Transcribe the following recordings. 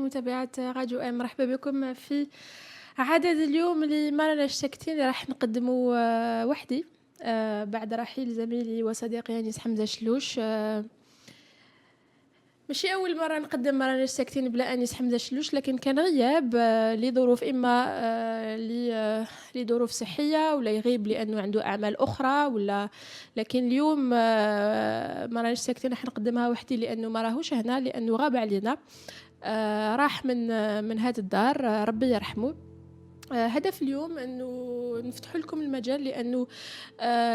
متابعات راديو ام، مرحبا بكم في عدد اليوم اللي ما راناش ساكتين اللي راح نقدمه وحدي بعد رحيل زميلي وصديقي انيس حمزه شلوش. ماشي اول مره نقدم ما راناش ساكتين بلا انيس حمزه شلوش، لكن كان غياب لظروف اما لظروف صحيه، ولا يغيب لانه عنده اعمال اخرى، ولا لكن اليوم ما راناش ساكتين راح نقدمها وحدي لانه ما راهوش هنا، لانه غاب علينا. راح من هذه الدار، ربي يرحمه. هدف اليوم انه نفتح لكم المجال، لانه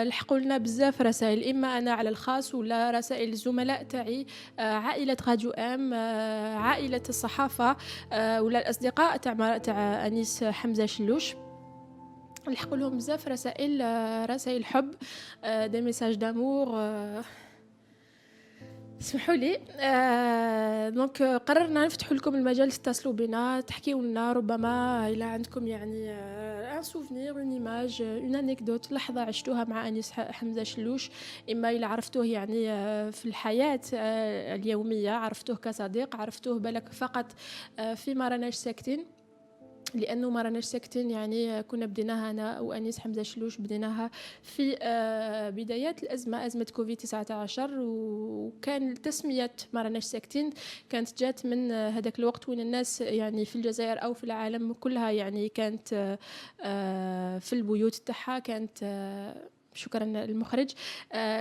لحقوا لنا بزاف رسائل، اما انا على الخاص ولا رسائل الزملاء تاعي، عائله راديو ام، عائله الصحافه، ولا الاصدقاء تاع انيس حمزه شلوش. لحقوا لهم بزاف رسائل، رسائل حب، دي ميساج دامور. اسمحوا لي. دونك قررنا نفتح لكم المجال، تتصلوا بنا تحكيوا لنا، ربما الى عندكم يعني ان سوفنير، اون ايماج، اون انيكدوت، لحظه عشتوها مع انيس حمزه شلوش، اما الى عرفتوه يعني في الحياه اليوميه، عرفتوه كصديق، عرفتوه بالك فقط في ما راناش ساكتين، لانه ما راناش ساكتين يعني كنا بديناها انا وانيس حمزه شلوش، بديناها في بدايات الازمه، ازمه كوفيد 19، وكان تسميه ما راناش ساكتين كانت جات من هذاك الوقت وين الناس يعني في الجزائر او في العالم كلها يعني كانت في البيوت تاعها، كانت شكرا المخرج،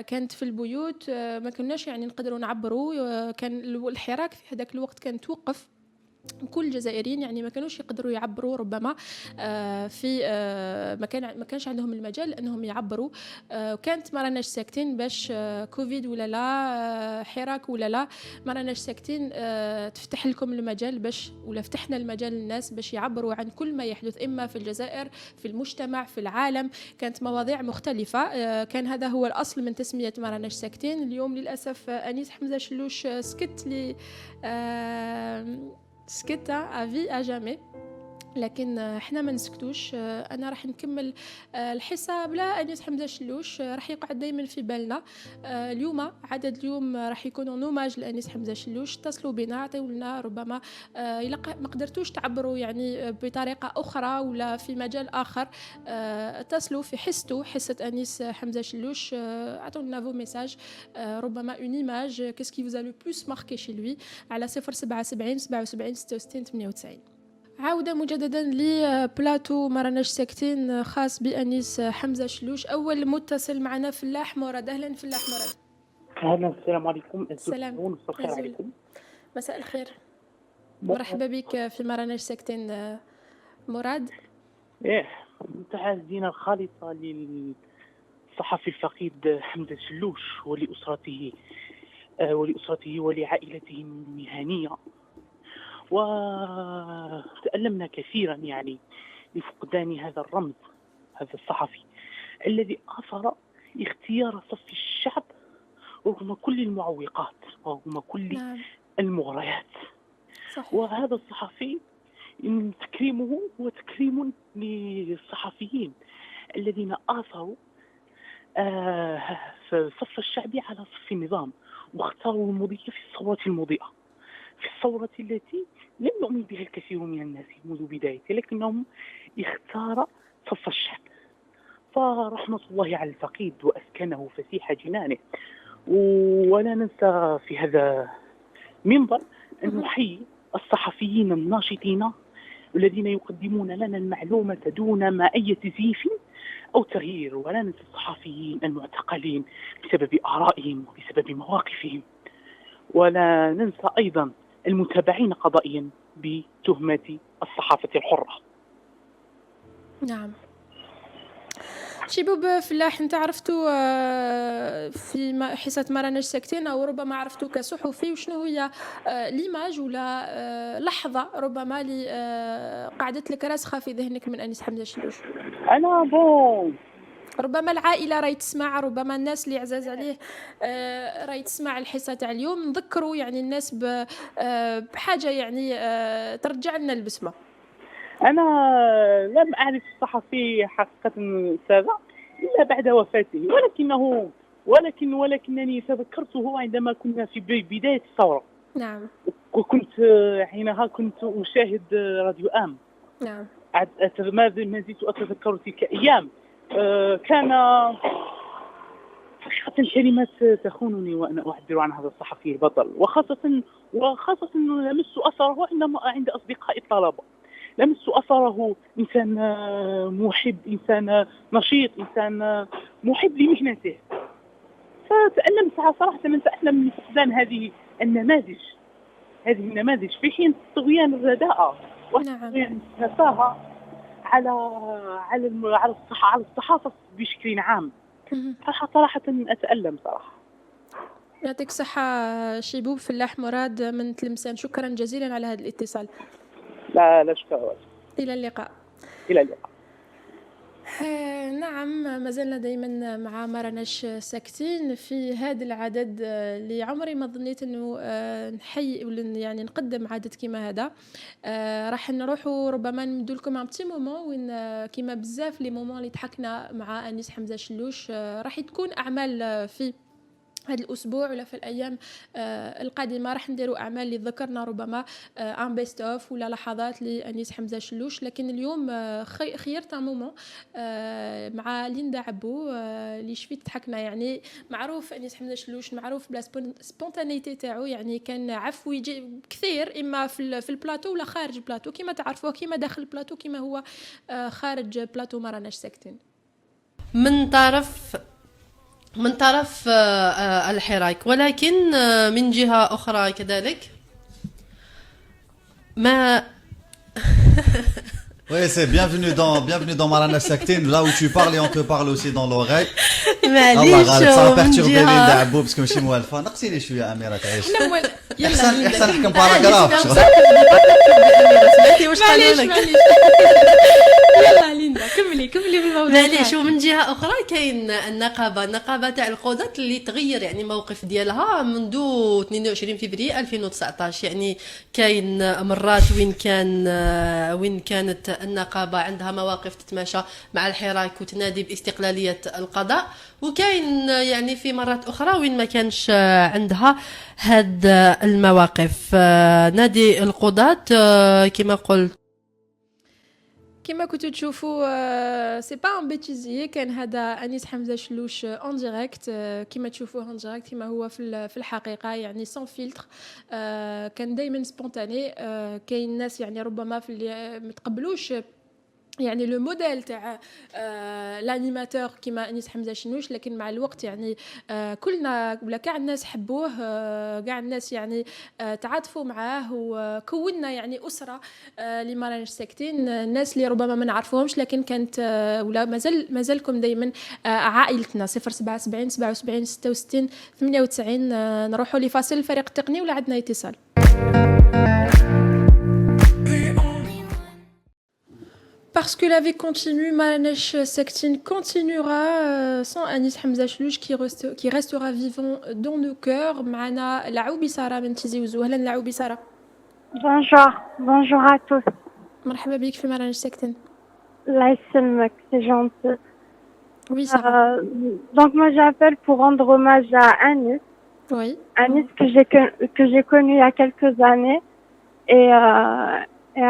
كانت في البيوت، ما كناش يعني نقدروا نعبروا، كان الحراك في هذاك الوقت كان توقف. كل الجزائريين يعني ما كانوش يقدروا يعبروا، ربما في ما كانش عندهم المجال انهم يعبروا. وكانت ما راناش ساكتين باش كوفيد ولا لا، حراك ولا لا، ما راناش ساكتين تفتح لكم المجال باش، ولا فتحنا المجال للناس باش يعبروا عن كل ما يحدث، اما في الجزائر، في المجتمع، في العالم. كانت مواضيع مختلفة. كان هذا هو الأصل من تسمية ما راناش ساكتين. اليوم للأسف أنيس حمزة شلوش سكت لي، سكتة افي اجامي، لكن احنا ما نسكتوش. انا راح نكمل الحصه بلا انيس حمزه شلوش، راح يقعد دائما في بالنا. اليوم عدد اليوم راح يكون نوماج لانيس حمزه شلوش. اتصلوا بنا، عطيوا لنا، ربما الا ما قدرتوش تعبروا يعني بطريقه اخرى ولا في مجال اخر، اتصلوا في حصه انيس حمزه شلوش، عطوا لنا فو ميساج، ربما اون ايماج، كيس كي فوز لو بلوس ماركي شي لوي، على 077 77 66 98. عودة مجددا لبلاتو ما راناش ساكتين، خاص بأنيس حمزة شلوش. أول متصل معنا فلاح مراد. أهلا فلاح مراد. أهلا، السلام عليكم. السلام مساء الخير أزول. عليكم. مساء الخير، مرحبا بك في ما راناش ساكتين مراد. تعازينا الخالصة للصحفي الفقيد حمزة شلوش ولأسرته ولعائلته المهنية، وتألمنا كثيرا يعني لفقدان هذا الرمز، هذا الصحفي الذي أثر اختيار صف الشعب رغم كل المعوقات ورغم كل نعم المغريات. صحيح. وهذا الصحفي تكريمه هو تكريم للصحفيين الذين آثروا في صف الشعبي على صف النظام، واختاروا المضي في الثورة المضيئة، في الثورة التي لم يؤمن بها الكثير من الناس منذ بدايتها، لكنهم اختار صف الشعب. فرحمة الله على الفقيد وأسكنه فسيح جنانه. ولا ننسى في هذا المنبر أن نحيي الصحفيين الناشطين الذين يقدمون لنا المعلومة دون ما أي تزييف أو تغيير. ولا ننسى الصحفيين المعتقلين بسبب آرائهم وبسبب مواقفهم. ولا ننسى أيضا المتابعين قضائيا بتهمة الصحافة الحرة. نعم شباب فلاح، انت عرفتوا في حصة ما راناش ساكتين، او ربما عرفتوا كصحفي، وشنو هي ليماج ولا لحظة ربما اللي قعدت لك راسخة في ذهنك من أنيس حمزة شلوش؟ أنا ربما العائلة راهي تسمع، ربما الناس اللي عزاز عليه راهي تسمع الحصة تاع اليوم، نذكروا يعني الناس بحاجة يعني ترجع لنا البسمة. أنا لم أعرف الصحفي حقيقة سابع إلا بعد وفاته، ولكنني تذكرته عندما كنا في بداية الثورة. نعم. وكنت حينها كنت أشاهد راديو آم. نعم. ما زلت أتذكر تلك أيام. كان حقيقة الكلمات تخونني وأنا أعبر عن هذا الصحفي البطل، وخاصة أنه لمست أثره عند أصدقائي الطلبة. لمست أثره إنسان محب، إنسان نشيط، إنسان محب لمهنته. فتألمت صراحة، من تألم من فقدان هذه النماذج في حين طغيان الرداءة نعم. وطغيان النزاهة على الصحافة بشكل عام. اهم. صراحة أتألم صراحة. يعطيك الصحة شيبوب فلاح مراد من تلمسان، شكرا جزيلا على هذا الاتصال. لا لا شكرا. إلى اللقاء. إلى اللقاء. نعم، ما زلنا دايما مع ما راناش ساكتين في هذا العدد اللي عمري ما ظنيت انه نحيي ولا يعني نقدم عدد كيما هذا. راح نروحوا ربما نمدوا لكم ان بتي مومون وين كيما بزاف لي مومون اللي ضحكنا مع انيس حمزه شلوش. راح تكون اعمال في هذا الاسبوع ولا في الايام القادمه، راح نديروا اعمال اللي ذكرنا ربما ان بيست اوف ولا لحظات لانيس حمزه شلوش. لكن اليوم خيرت ان مومون مع ليندا عبو اللي شفيت ضحكنا. يعني معروف انيس حمزه شلوش معروف بلا سبونتانيتي تاعو، يعني كان عفوي كثير اما في البلاطو ولا خارج البلاطو، كيما تعرفوه كيما داخل البلاطو كيما هو خارج البلاطو ما راناش ساكتين. من طرف الحراك، ولكن من جهة أخرى كذلك ما Oui, c'est bienvenue dans Marana Saktin, là où tu parles et on te parle aussi dans l'oreille. الله غالب صار perturbé ليندا عبو باسكو ماشي موالفه. نقصي لي شويه اميره تعيش. احسن نحكم باراغراف. سمعتي واش قالوا لك؟ يلا ليندا كملي بالموضوع. معليش. ومن جهه اخرى كاين النقابه تاع القضاة اللي تغير يعني الموقف ديالها منذ 22 فبراير 2019. يعني كاين مرات وين كانت النقابه عندها مواقف تتماشى مع الحراك وتنادي باستقلاليه القضاء، وكاين يعني في مرات اخرى وين ما كانش عندها هاد المواقف. نادي القضاة كما قلت كما كنتوا تشوفوا سي با ان بيتيزي، كان هذا انيس حمزه شلوش اون ديريكت كما تشوفوه اون ديريكت كما هو في الحقيقه، يعني سون فلتر. كان دائما سبونتاني. كاين ناس يعني ربما في اللي ما تقبلوش يعني لو موديل تاع لانيماتور كيما انيس حمزه شنوش، لكن مع الوقت يعني كلنا ولا كاع الناس حبوه، كاع الناس يعني تعاطفوا معاه، وكونا يعني اسره اللي ما راناش ساكتين. الناس اللي ربما ما نعرفوهمش لكن كانت ولا مازالكم دائما عائلتنا. 077 77 66 98. نروحوا لفاصل الفريق التقني ولا عندنا اتصال. Parce que la vie continue, Maranesh Sektin continuera sans Anis Hamza Chlouch qui restera vivant dans nos cœurs. Mana Laoubi Sara Mentizi Ouzou. Ahlan Laoubi Sara. Bonjour à tous. مرحبا بك في Maranesh Sektin. Allah يسلمك, c'est gentil. Oui, Sarah. Donc moi j'appelle pour rendre hommage à Anis. Oui. Anis que j'ai connu il y a quelques années et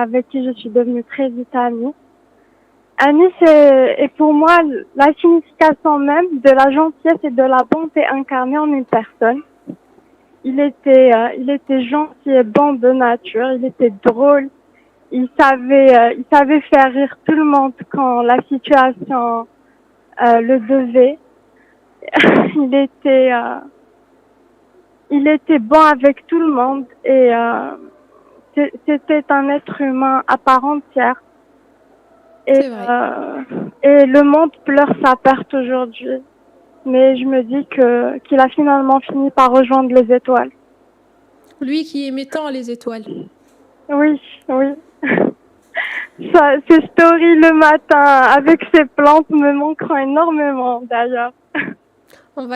avec qui je suis devenue très vite amie. Anis est pour moi la signification même de la gentillesse et de la bonté incarnée en une personne. Il était gentil et bon de nature, il était drôle, il savait faire rire tout le monde quand la situation le devait. Il était bon avec tout le monde et c'était un être humain à part entière. Et le monde pleure sa perte aujourd'hui. Mais je me dis qu'il a finalement fini par rejoindre les étoiles. Lui qui aimait tant les étoiles. Oui. Ses stories le matin avec ses plantes me manqueront énormément d'ailleurs. On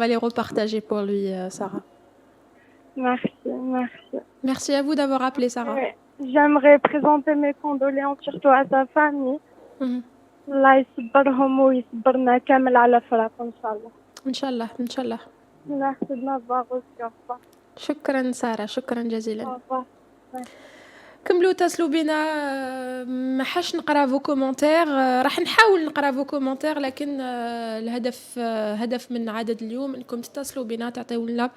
va les repartager pour lui, Sarah. Merci. Merci à vous d'avoir appelé, Sarah. Oui. J'aimerais présenter mes condoléances surtout à sa famille. الله يصبرهم ويصبرنا كامل على فراق إن شاء الله. إن شاء الله. Merci de m'avoir reçu. شكرا سارة، شكرا جزيلا. Au revoir. كملوا اتصلوا بينا. ما حاش نقرا فو كومونتير، راح نحاول نقرا فو كومونتير، لكن الهدف هدف من عدد اليوم انكم تتصلوا بينا، تعطيوا لنا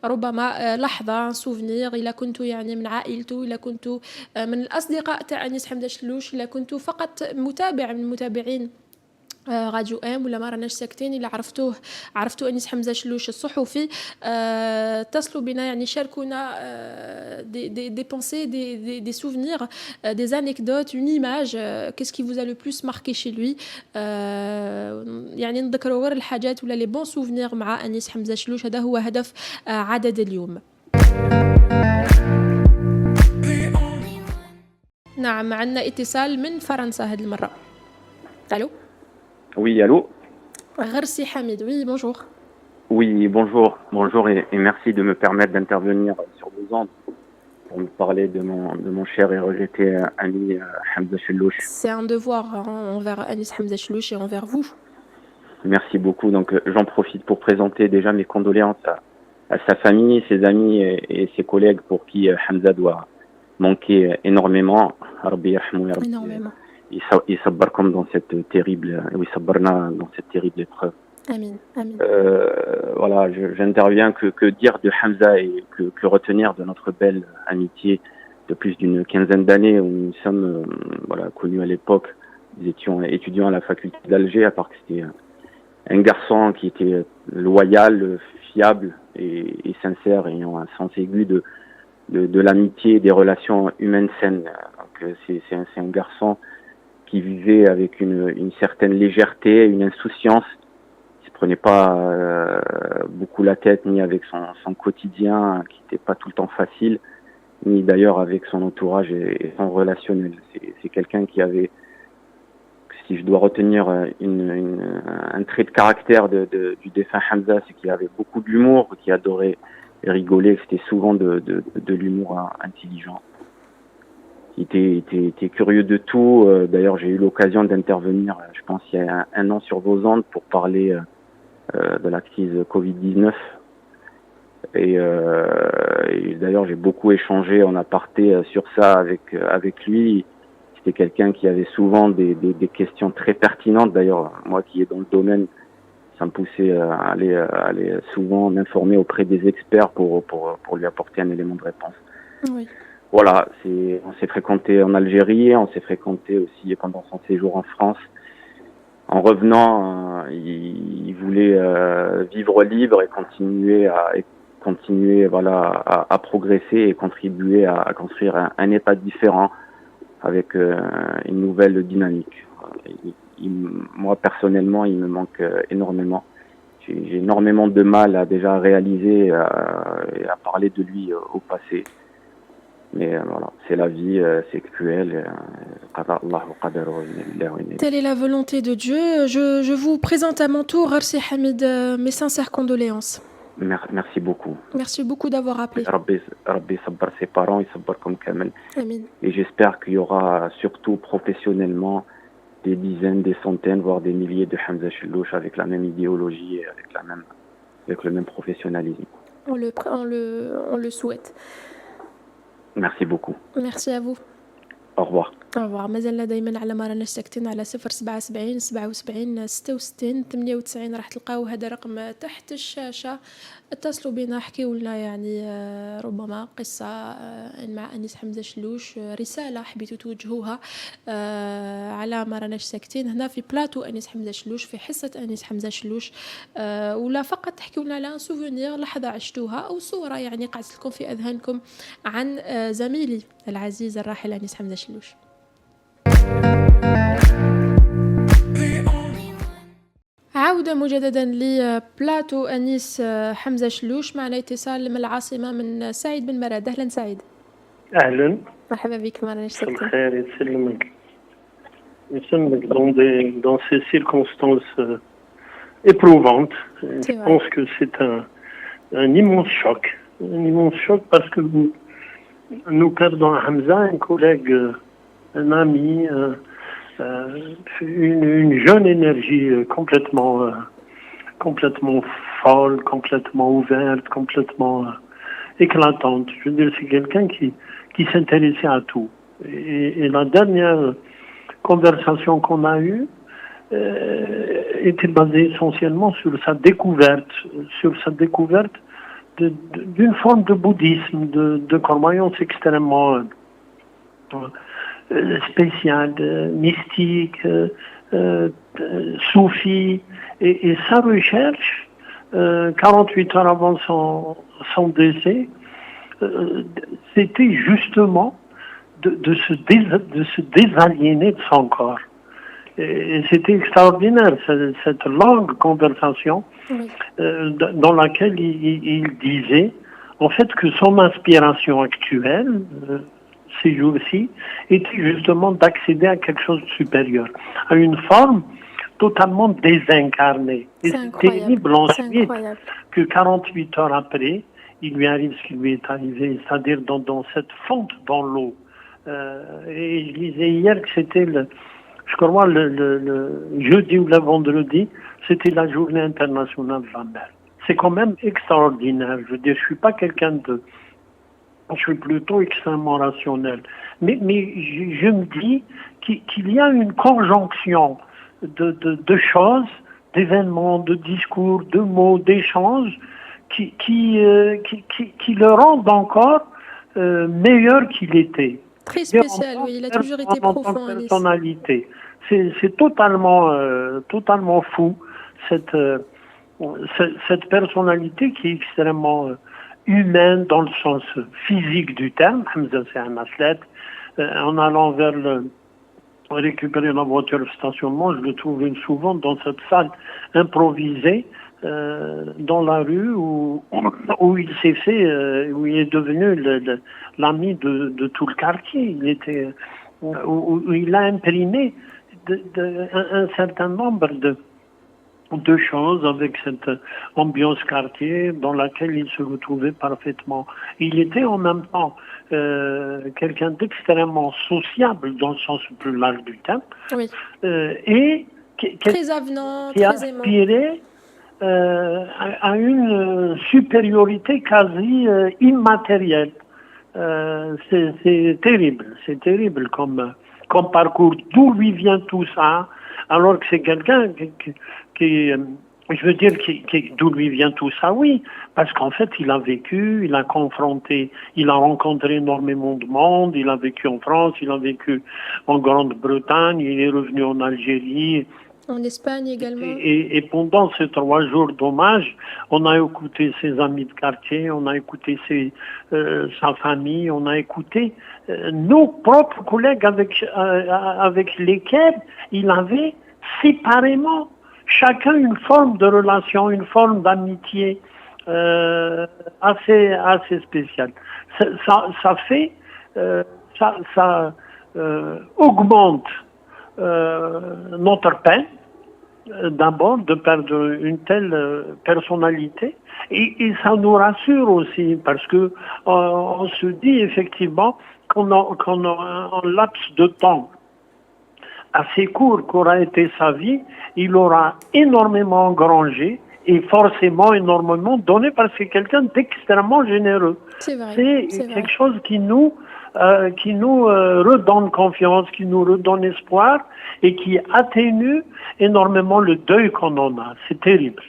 ربما لحظه سوفنير، الا كنتوا يعني من عائلته، الا كنتوا من الاصدقاء تاع انيس حمزه شلوش، الا كنتوا فقط متابع من المتابعين راديو ام ولا ما راناش ساكتين، الا عرفتوا انيس حمزه شلوش الصحفي، اتصلوا بنا، يعني شاركونا des pensées, des souvenirs, des anecdotes, une image, qu'est-ce qui vous a le plus marqué chez lui. يعني نذكروا غير الحاجات ولا لي بون سوفنير مع انيس حمزه شلوش. هذا هو هدف عدد اليوم. نعم، عندنا اتصال من فرنسا هذه المره. الو. Oui, allô? غرسي حميد. Oui, bonjour. Oui, bonjour et merci de me permettre d'intervenir sur vos ondes pour me parler de mon cher et regretté ami Hamza Chellouch. C'est un devoir envers Anis Hamza Chellouch et envers vous. Merci beaucoup. Donc j'en profite pour présenter déjà mes condoléances à sa famille, ses amis et ses collègues pour qui Hamza doit manquer énormément. Énormément. يصبركم dans cette terrible ويصبرنا dans cette terrible épreuve. Amin, amin. Voilà, j'interviens que dire de Hamza et que retenir de notre belle amitié de plus d'une quinzaine d'années où nous sommes connus à l'époque. Nous étions étudiants à la faculté d'Alger, à part que c'était un garçon qui était loyal, fiable et sincère, ayant un sens aigu de l'amitié et des relations humaines saines. Donc c'est un garçon qui vivait avec une certaine légèreté, une insouciance. Il ne se prenait pas beaucoup la tête, ni avec son quotidien, qui n'était pas tout le temps facile, ni d'ailleurs avec son entourage et son relationnel. C'est quelqu'un qui avait, si je dois retenir un trait de caractère du défunt Hamza, c'est qu'il avait beaucoup de l'humour, qu'il adorait rigoler, c'était souvent de l'humour intelligent. Il était curieux de tout. D'ailleurs, j'ai eu l'occasion d'intervenir, je pense, il y a un an sur vos ondes pour parler de la crise Covid-19. Et d'ailleurs, j'ai beaucoup échangé en aparté sur ça avec lui. C'était quelqu'un qui avait souvent des questions très pertinentes. D'ailleurs, moi qui est dans le domaine, ça me poussait à aller souvent m'informer auprès des experts pour lui apporter un élément de réponse. Oui. Voilà, on s'est fréquenté en Algérie, on s'est fréquenté aussi pendant son séjour en France. En revenant, il voulait vivre libre et continuer à progresser et contribuer à construire un État différent avec une nouvelle dynamique. Moi personnellement, il me manque énormément. J'ai énormément de mal à déjà réaliser et à parler de lui au passé. Mais voilà, c'est la vie, c'est cruel. Telle est la volonté de Dieu. Je vous présente à mon tour, Arsi Hamid, mes sincères condoléances. Merci beaucoup. Merci beaucoup d'avoir appelé. Rabbi sabbar ses parents, il sabbar comme Kamel. Amin. Et j'espère qu'il y aura surtout professionnellement des dizaines, des centaines, voire des milliers de Hamza Chellouch avec la même idéologie et avec le même professionnalisme. On le souhaite. Merci beaucoup. Merci à vous. Au revoir. Au revoir. مازلنا دايما على ما راناش ساكتين على 077 77 66 98. راح تلقاو هذا رقم تحت الشاشة. اتصلوا بنا، احكيوا لنا يعني ربما قصة مع أنيس حمزة شلوش، رسالة حبيتوا توجهوها على ما راناش ساكتين هنا في بلاتو أنيس حمزة شلوش، في حصة أنيس حمزة شلوش، ولا فقط تحكيوا لنا على سوفونير لحظة عشتوها أو صورة يعني قعدت لكم في أذهانكم عن زميلي العزيز الراحل أنيس حمزة شلوش. عودة مجددا لبلاتو أنيس حمزة شلوش. معنا اتصال من العاصمة من سعيد بن مراد. أهلا سعيد. أهلا. مرحبا بك. ما راناش ساكتين. بخير يسلمك. Dans ces circonstances éprouvantes, je pense que c'est un immense choc parce que nous perdons Hamza, un collègue, un ami, une jeune énergie complètement folle, complètement ouverte, complètement éclatante. Je veux dire, c'est quelqu'un qui s'intéressait à tout. Et la dernière conversation qu'on a eue était basée essentiellement sur sa découverte d'une forme de bouddhisme, de croyance extrêmement spéciale, mystique, soufie, et sa recherche, 48 heures avant son décès, c'était justement de se désaliéner de son corps. Et c'était extraordinaire, cette longue conversation dans laquelle il disait, en fait, que son inspiration actuelle, ces jours-ci, était justement d'accéder à quelque chose de supérieur, à une forme totalement désincarnée. Et c'est terrible ensuite que 48 heures après, il lui arrive ce qui lui est arrivé, c'est-à-dire dans cette fonte dans l'eau. Et je disais hier que c'était je crois le jeudi ou le vendredi, c'était la journée internationale de la mer. C'est quand même extraordinaire. Je veux dire, je suis pas quelqu'un je suis plutôt extrêmement rationnel. Mais je me dis qu'il y a une conjonction de choses, d'événements, de discours, de mots, d'échanges qui le rendent encore meilleur qu'il était. Très spécial, oui. Il a toujours été profond. Personnalité. C'est totalement fou cette personnalité qui est extrêmement humaine dans le sens physique du terme. Hamza, c'est un athlète. En allant récupérer la voiture de stationnement, je le trouve souvent dans cette salle improvisée dans la rue où il s'est où il est devenu l'ami de tout le quartier. Où il a imprimé un certain nombre de choses avec cette ambiance quartier dans laquelle il se retrouvait parfaitement. Il était en même temps quelqu'un d'extrêmement sociable dans le sens plus large du terme, et très avenant, qui aspirait à une supériorité quasi immatérielle. C'est terrible comme parcours. D'où lui vient tout ça, alors que c'est quelqu'un qui je veux dire, d'où lui vient tout ça, oui, parce qu'en fait, il a vécu, il a confronté, il a rencontré énormément de monde, il a vécu en France, il a vécu en Grande-Bretagne, il est revenu en Algérie. En Espagne également. Et pendant ces 3 jours d'hommage, on a écouté ses amis de quartier, on a écouté sa famille, on a écouté nos propres collègues avec lesquels il avait séparément chacun une forme de relation, une forme d'amitié assez spéciale. Ça fait, ça augmente notre peine, d'abord, de perdre une telle personnalité, et ça nous rassure aussi, parce que on se dit effectivement qu'on a un laps de temps assez court qu'aura été sa vie, il aura énormément engrangé et forcément énormément donné, parce que c'est quelqu'un d'extrêmement généreux. C'est vrai. C'est quelque chose qui nous redonne confiance, qui nous redonne espoir et qui atténue énormément le deuil qu'on en a. C'est terrible.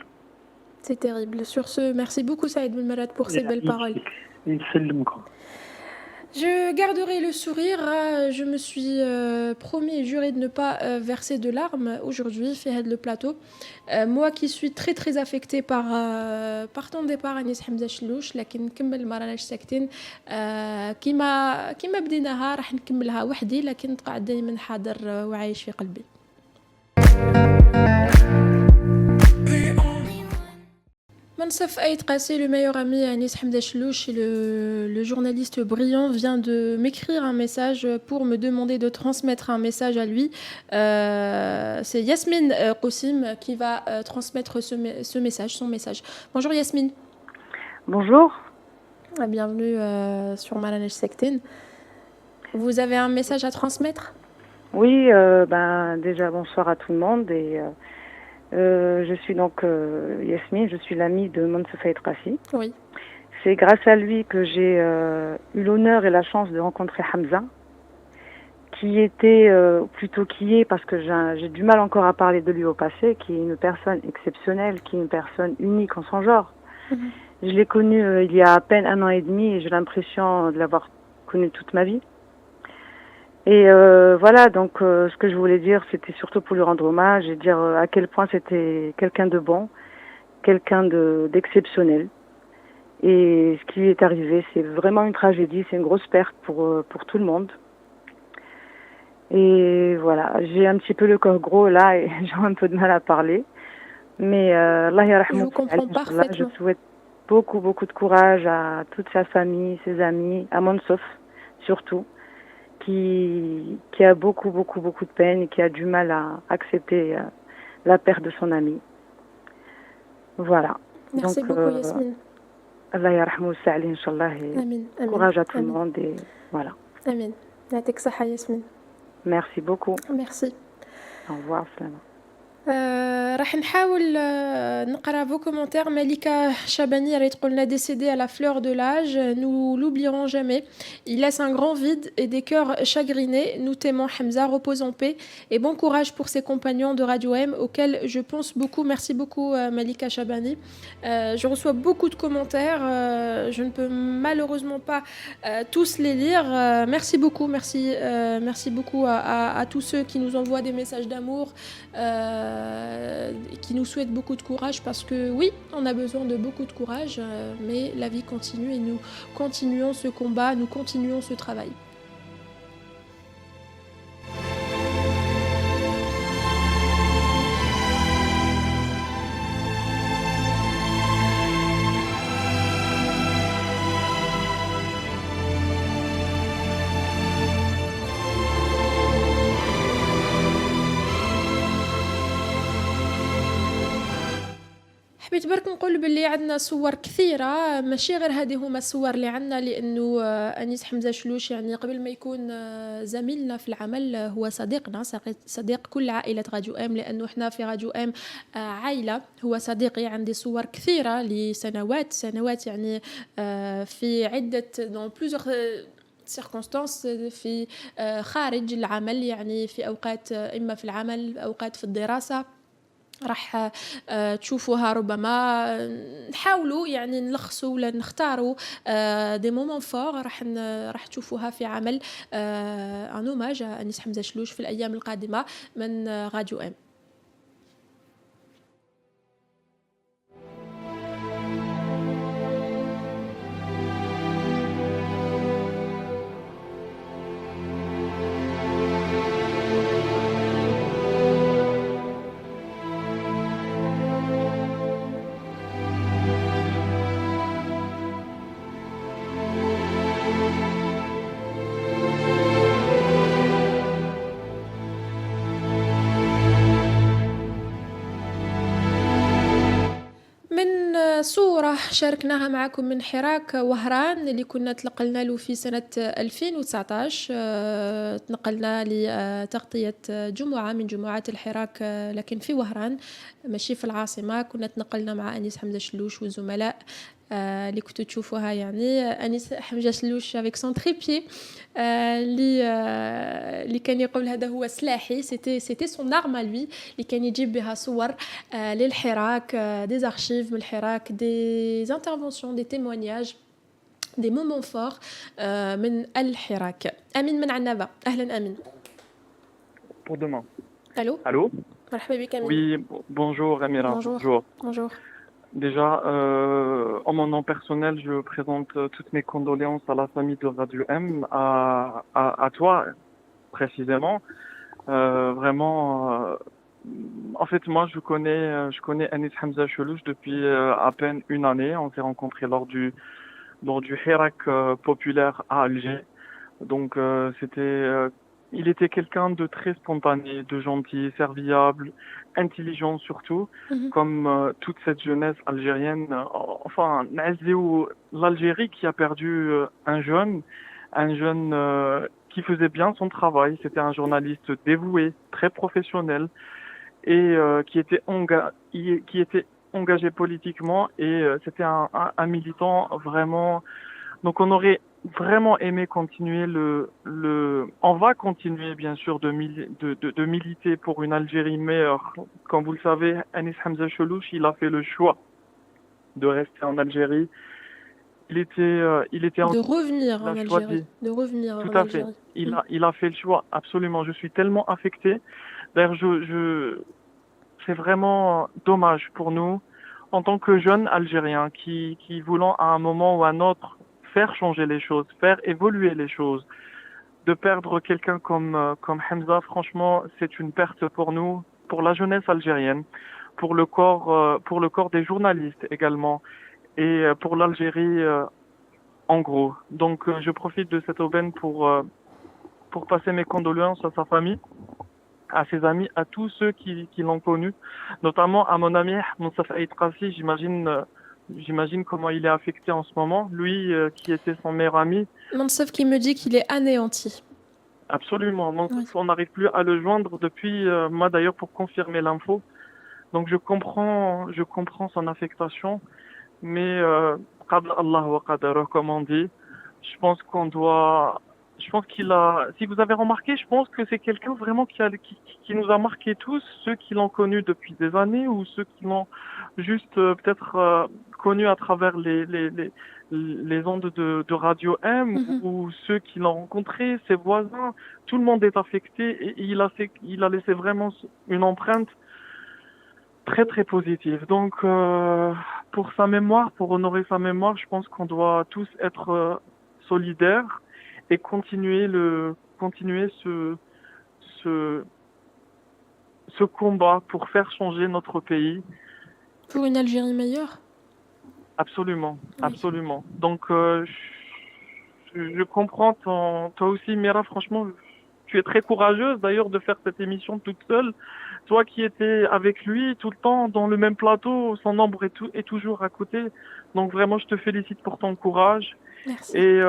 C'est terrible. Sur ce, merci beaucoup Saïd Belmerad pour ces belles paroles. Je garderai le sourire. Je me suis promis et juré de ne pas verser de larmes aujourd'hui, fait le plateau. Moi qui suis très très affectée par ton départ Anis Hamza Chlouch, لكن نكمل ما راناش ساكتين كيما بديناها راح نكملها وحدي، لكن تقعد دائما حاضر وعايش في قلبي. Mansef Aït Qassi, le meilleur ami Anis Hamza Chlouch, le journaliste brillant, vient de m'écrire un message pour me demander de transmettre un message à lui. C'est Yasmine Qasim qui va transmettre son message. Bonjour Yasmine. Bonjour. Bienvenue sur Marrakech Sektin. Vous avez un message à transmettre ? Oui, déjà bonsoir à tout le monde et je suis donc Yasmine, je suis l'amie de Mansef Aït Qassi. Oui. c'est grâce à lui que j'ai eu l'honneur et la chance de rencontrer Hamza, qui était, plutôt qui est, parce que j'ai du mal encore à parler de lui au passé, qui est une personne exceptionnelle, qui est une personne unique en son genre. Je l'ai connu il y a à peine 1 an et demi et j'ai l'impression de l'avoir connu toute ma vie. Et voilà, donc ce que je voulais dire, c'était surtout pour lui rendre hommage et dire à quel point c'était quelqu'un de bon, quelqu'un d'exceptionnel. Et ce qui lui est arrivé, c'est vraiment une tragédie, c'est une grosse perte pour tout le monde. Et voilà, j'ai un petit peu le corps gros là et j'ai un peu de mal à parler. Mais Allah yarhamou. Je vous comprends parfaitement. Je souhaite beaucoup de courage à toute sa famille, ses amis, à Monsof surtout, qui a beaucoup de peine et qui a du mal à accepter la perte de son ami. Voilà. Merci beaucoup Yasmine. Allah yarhamou sa'ali inchallah et courage à tout le monde et voilà. Amin. Yatik saha Yasmine. Merci beaucoup. Merci. Au revoir, Slama. راح نحاول نقرا vos commentaires. Malika Chabani elle تقولنا décédé à la fleur de l'âge, nous l'oublierons jamais, il laisse un grand vide et des cœurs chagrinés, nous t'aimons Hamza, repose en paix et bon courage pour ses compagnons de Radio M auxquels je pense beaucoup. Merci beaucoup Malika Chabani. Je reçois beaucoup de commentaires, je ne peux malheureusement pas tous les lire. Merci beaucoup, merci beaucoup à tous ceux qui nous envoient des messages d'amour, qui nous souhaite beaucoup de courage, parce que oui, on a besoin de beaucoup de courage, mais la vie continue et nous continuons ce combat, nous continuons ce travail. حبيت برك نقول باللي عندنا صور كثيرة، ماشي غير هذه هما الصور اللي عندنا، لأنه أنيس حمزة شلوش يعني قبل ما يكون زميلنا في العمل هو صديقنا، صديق كل عائلة راديو أم، لأنه إحنا في راديو أم عائلة. هو صديقي، عندي صور كثيرة لسنوات يعني في عدة dans plusieurs circonstances في خارج العمل، يعني في أوقات إما في العمل أوقات في الدراسة راح تشوفوها. ربما نحاولوا يعني نلخصوا ولا نختاروا دي مومون فور راح تشوفوها في عمل ان اوماج انيس حمزة شلوش في الايام القادمه من راديو ام. صورة شاركناها معكم من حراك وهران اللي كنا تلقلنا له في سنة 2019. تنقلنا لتغطية جمعة من جمعات الحراك لكن في وهران ماشي في العاصمة. كنا تنقلنا مع أنيس حمزة شلوش والزملاء اللي كنتوا تشوفوها، يعني أنيس حمزة شلوش avec son trépied اللي كان يقول هذا هو سلاحي، c'était son arme à lui اللي كان يجيب بها صور للحراك، des archives من الحراك، des interventions، des témoignages، des moments forts من الحراك. أمين من عنابة، أهلا أمين. Pour demain. Allô. مرحبا بك أمين. Oui, bonjour Amira. Bonjour. Déjà, en mon nom personnel, je présente toutes mes condoléances à la famille de Radio M, à toi précisément. Vraiment, en fait, moi, je connais Anis Hamza Chelouche depuis à peine une année. On s'est rencontrés lors du Hirak populaire à Alger. Donc, il était quelqu'un de très spontané, de gentil, serviable, intelligent surtout, comme toute cette jeunesse algérienne. Enfin, l'Algérie qui a perdu un jeune qui faisait bien son travail. C'était un journaliste dévoué, très professionnel et qui était engagé politiquement et c'était un militant vraiment. Donc on aurait vraiment aimé continuer on va continuer bien sûr de militer pour une Algérie meilleure. Comme vous le savez, Anis Hamza Chelouch, il a fait le choix de rester en Algérie. Il était de revenir en Algérie. De revenir en Algérie. Il a fait le choix, absolument. Je suis tellement affecté. D'ailleurs, c'est vraiment dommage pour nous, en tant que jeunes Algériens, qui voulons à un moment ou à un autre faire changer les choses, faire évoluer les choses. De perdre quelqu'un comme Hamza, franchement, c'est une perte pour nous, pour la jeunesse algérienne, pour le corps des journalistes également, et pour l'Algérie en gros. Donc je profite de cette aubaine pour passer mes condoléances à sa famille, à ses amis, à tous ceux qui l'ont connu, notamment à mon ami Moussaf Aïd Qassi. J'imagine comment il est affecté en ce moment, lui qui était son meilleur ami. Moussaf qui me dit qu'il est anéanti. Absolument, donc on n'arrive plus à le joindre depuis, moi d'ailleurs pour confirmer l'info. Donc je comprends son affectation, mais qadar Allah wa qadaruh, comme on dit. Je pense qu'il a, si vous avez remarqué, je pense que c'est quelqu'un vraiment qui nous a marqué tous, ceux qui l'ont connu depuis des années ou ceux qui l'ont juste peut-être connu à travers les ondes de Radio M, ou ceux qui l'ont rencontré, ses voisins. Tout le monde est affecté et il a laissé vraiment une empreinte très très positive. Donc pour sa mémoire, pour honorer sa mémoire, je pense qu'on doit tous être solidaires et continuer ce combat pour faire changer notre pays. Pour une Algérie meilleure? Absolument, absolument. Donc je comprends toi aussi, Mira, franchement, tu es très courageuse d'ailleurs de faire cette émission toute seule. Toi qui étais avec lui tout le temps dans le même plateau, son ombre est toujours à côté. Donc vraiment, je te félicite pour ton courage. Merci. Et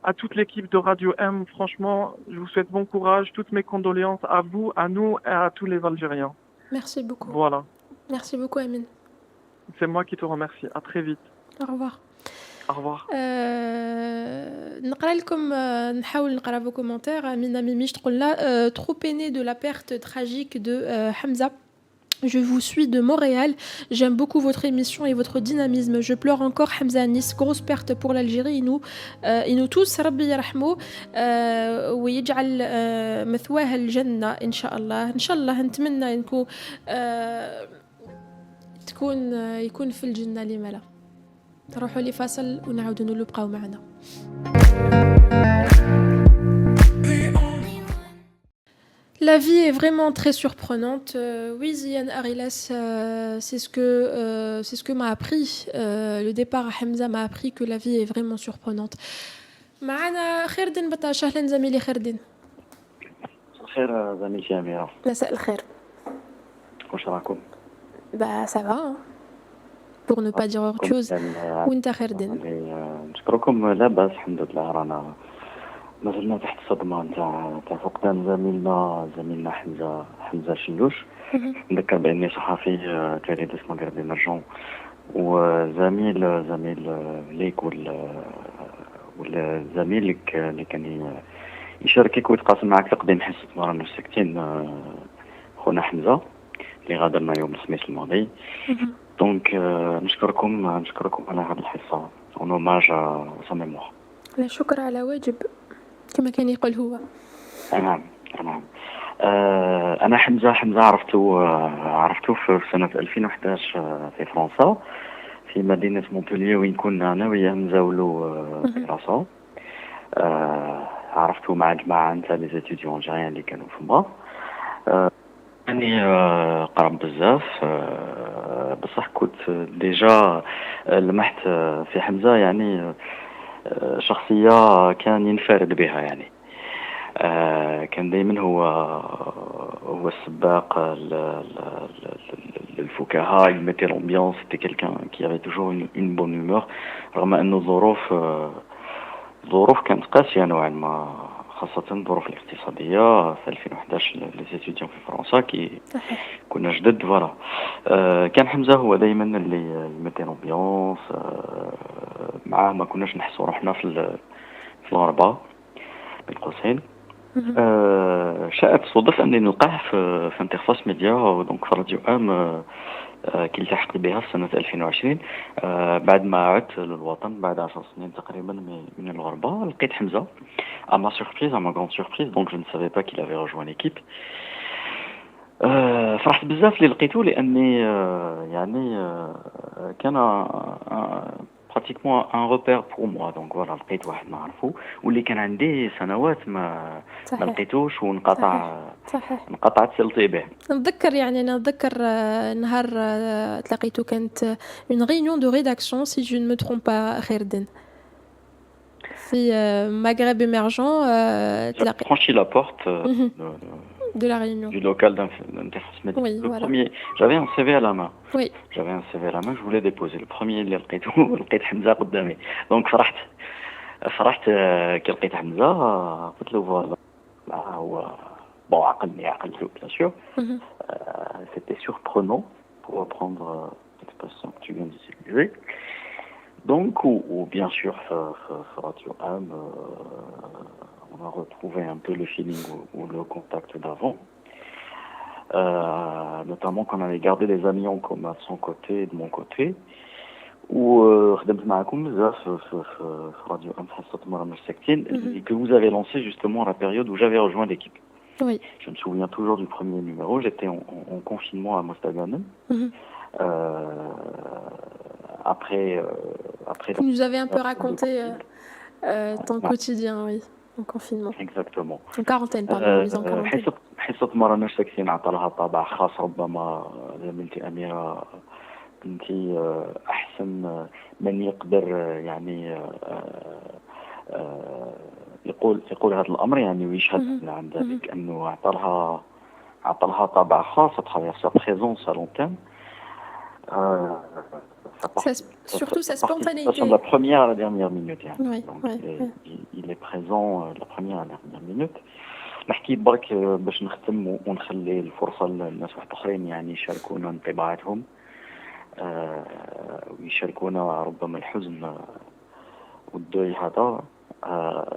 à toute l'équipe de Radio M, franchement, je vous souhaite bon courage. Toutes mes condoléances à vous, à nous et à tous les Algériens. Merci beaucoup. Voilà. Merci beaucoup, Amine. C'est moi qui te remercie. À très vite. Au revoir. Au revoir. نقرأ لكم نحاول نقرأ vos commentaires. Amina Mimiche تقول là trop peinée de la perte tragique de Hamza. Je vous suis de Montréal. J'aime beaucoup votre émission et votre dynamisme. Je pleure encore Hamza Anis. Grosse perte pour l'Algérie. Et nous tous, Rabbi yarhamou ويجعل مثواها الجنة إن شاء الله. إن شاء الله نتمنى إنكم يكون في الجنة لما لا. نروحوا لفاصل ونعاودوا نبقاو معنا. La vie est vraiment très surprenante. Oui, Zian Arilas, c'est ce que m'a appris. Le départ à Hamza m'a appris que la vie est vraiment surprenante. معنا خيردين بطاش. أهلا زميلي خيردين. خير زميلتي أميرة. مساء الخير. واش راكم؟ Bah ça va, hein. Pour ne pas dire autre chose. وانت خيردين. نشكركم. لا بأس الحمد لله. رانا مازلنا تحت الصدمة نتاع فقدان زميلنا حمزة شلوش. نذكر بأني صحفي جريدة مغربي مرجون، وزميل ليك والزميل اللي كان يشاركك ويتقاسم معك تقديم حصة مرة الساكتين خونا حمزة اللي غادرنا يوم الخميس الماضي. دونك نشكركم على هذه الحصة ونوماج سا ميموار. لا شكر على واجب كما كان يقول هو. نعم. أنا حمزة عرفته في سنة 2011 في فرنسا، في مدينة مونبولييه وين كنا أنا وياه نزاولوا دراسة. عرفته مع جماعة نتاع لي زيتيديون الجيريان اللي كانوا فما. يعني قرب بزاف، بصح كنت ديجا لمحت في حمزة يعني شخصية كان ينفرد بها. يعني كان دائما هو السباق للفكاهة. il mettait l'ambiance. c'était quelqu'un qui avait toujours une bonne humeur رغم انه الظروف كانت قاسية نوعا ما، خاصة الظروف الاقتصادية في 2011 لي ستوديون في فرنسا كي كنا جدد فوالا. كان حمزة هو دايما اللي يمتي لومبيونس، معاه ما كناش نحسوا روحنا في الغربة بين قوسين. شاءت الصدف اني نلقاه في انترفاس ميديا دونك في راديو ام كي التحقت بها في سنة 2020 بعد ما عدت للوطن بعد 10 سنين تقريبا من الغربة. لقيت حمزة à ma surprise, à ma grande surprise, donc je ne savais pas qu'il avait rejoint l'équipe. فرحت بزاف اللي لقيته لاني يعني كان pratiquement un repère pour moi. donc voilà لقيت واحد نعرفه واللي كان عندي سنوات ما لقيتوش انقطعت صلتي به. نتذكر يعني انا نتذكر نهار تلاقيته كانت une réunion de rédaction si je ne me trompe pas خيردين في Maghreb émergent. J'ai franchi la porte de la réunion du local d'interface média. Oui, le voilà. premier, j'avais un CV à la main. Oui. J'avais un CV à la main, je voulais déposer. Le premier اللي لقيته لقيت حمزة قدامي. donc فرحت كي لقيت حمزة قلت له فوالا هو bon عقلني bien sûr. C'était surprenant pour reprendre l'expression que tu viens d'utiliser. Donc, ou bien sûr, Radio Am, on a retrouvé un peu le feeling ou le contact d'avant. Notamment qu'on avait gardé des amis en commun de son côté et de mon côté. Ou خدمت معكم بزاف في Radio Am حصة مرة ساكتين et que vous avez lancé justement à la période où j'avais rejoint l'équipe. Oui. Je me souviens toujours du premier numéro. J'étais en confinement à Mostaganem. Après, vous nous avez un peu raconté ton quotidien, oui, en confinement. Exactement. En quarantaine, pardon, mise en quarantaine. حصة مرة ساكتين عطالها طابع خاص. ربما زميلتي أميرة كنتي أحسن من يقدر يعني يقول هذا الأمر يعني ويشهد عن ذلك أنه عطالها طابع خاص à travers sa présence à l'antenne. Surtout sa spontanéité. De la première à la dernière minute. Oui, donc oui, il est présent de la première à la dernière minute. نحكي برك باش نختم ونخلي الفرصة للناس واحد آخرين يعني يشاركونا انطباعاتهم ويشاركونا ربما الحزن والدوي هذا.